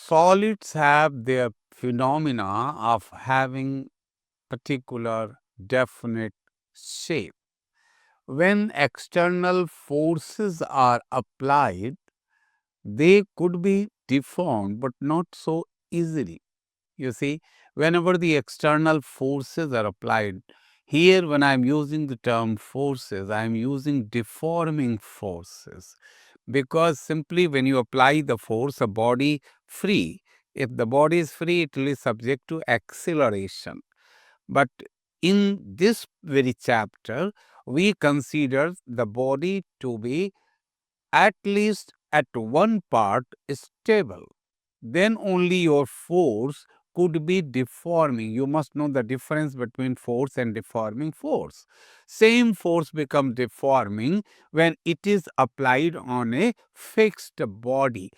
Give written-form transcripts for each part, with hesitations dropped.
solids have their phenomena of having particular definite shape. When external forces are applied, they could be deformed, but not so easily. You see, whenever the external forces are applied, here when I am using the term forces, I am using deforming forces, because simply when you apply the force, a body free, if the body is free, it will be subject to acceleration. But in this very chapter, we consider the body to be at least at one part stable. Then only your force could be deforming. You must know the difference between force and deforming force. Same force become deforming when it is applied on a fixed body.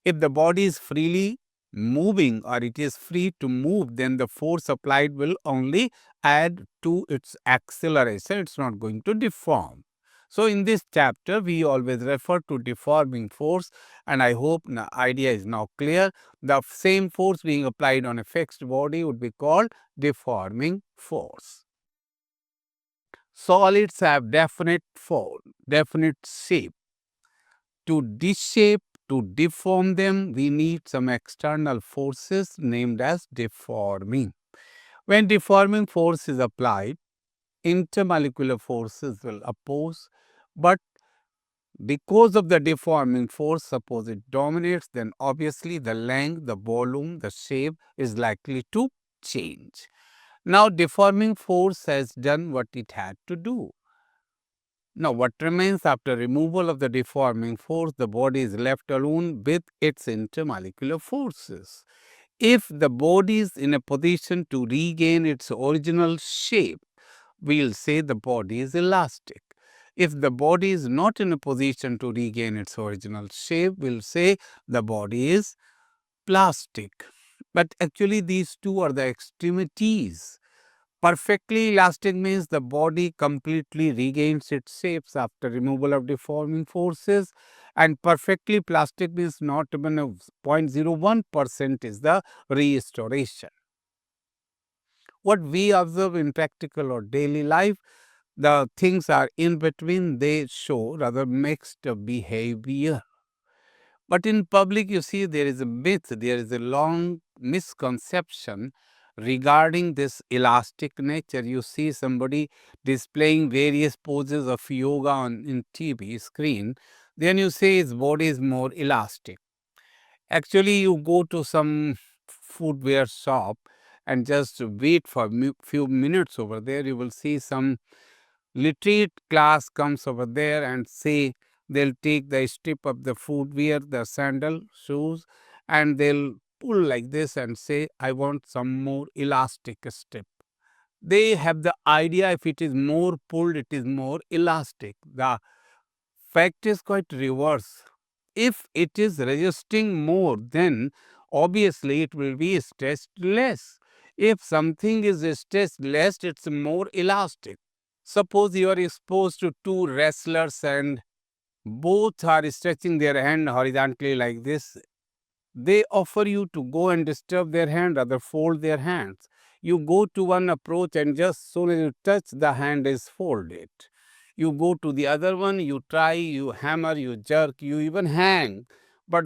If the body is freely moving or it is free to move, then the force applied will only add to its acceleration. It's not going to deform. So in this chapter, we always refer to deforming force, and I hope the idea is now clear. The same force being applied on a fixed body would be called deforming force. Solids have definite form, definite shape. To deshape, to deform them, we need some external forces named as deforming. When deforming force is applied, intermolecular forces will oppose, but because of the deforming force, suppose it dominates, then obviously the length, the volume, the shape is likely to change. Now, deforming force has done what it had to do. Now, what remains after removal of the deforming force, the body is left alone with its intermolecular forces. If the body is in a position to regain its original shape, we'll say the body is elastic. If the body is not in a position to regain its original shape, we'll say the body is plastic. But actually, these two are the extremities. Perfectly elastic means the body completely regains its shapes after removal of deforming forces, and perfectly plastic means not even a 0.01% is the restoration. What we observe in practical or daily life, the things are in between, they show rather mixed behavior. But in public, you see, there is a myth, there is a long misconception regarding this elastic nature. You see somebody displaying various poses of yoga in TV screen, then you say his body is more elastic. Actually, you go to some footwear shop and just wait for few minutes over there, you will see some literate class comes over there and say they'll take the strip of the footwear, the sandal, shoes, and they'll pull like this and say, I want some more elastic strip. They have the idea if it is more pulled, it is more elastic. The fact is quite reverse. If it is resisting more, then obviously it will be stretched less. If something is stretched less, it's more elastic. Suppose you are exposed to two wrestlers and both are stretching their hand horizontally like this. They offer you to go and disturb their hand, rather fold their hands. You go to one approach and just soon as you touch, the hand is folded. You go to the other one, you try, you hammer, you jerk, you even hang. But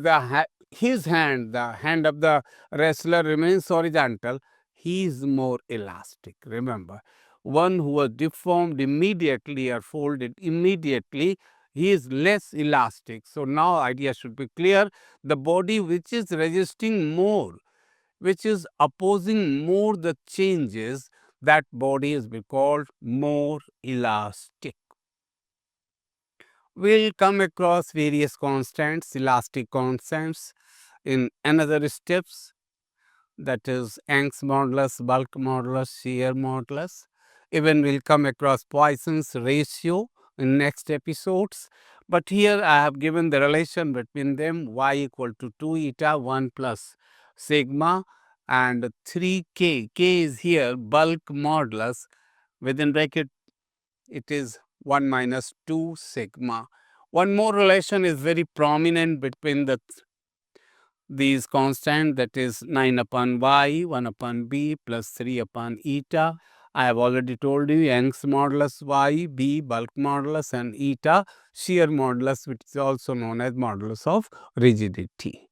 his hand, the hand of the wrestler remains horizontal. He is more elastic. Remember, one who was deformed immediately or folded immediately, he is less elastic. So now idea should be clear. The body which is resisting more, which is opposing more the changes, that body is called more elastic. We'll come across various constants, elastic constants in another steps, that is Young's modulus, bulk modulus, shear modulus. Even we'll come across Poisson's ratio in next episodes. But here I have given the relation between them, y equal to 2 eta 1 plus sigma and 3k. K is here bulk modulus, within bracket it is 1 minus 2 sigma. One more relation is very prominent between the these constant, that is 9 upon y, 1 upon b plus 3 upon eta. I have already told you Young's modulus y, b bulk modulus, and eta shear modulus, which is also known as modulus of rigidity.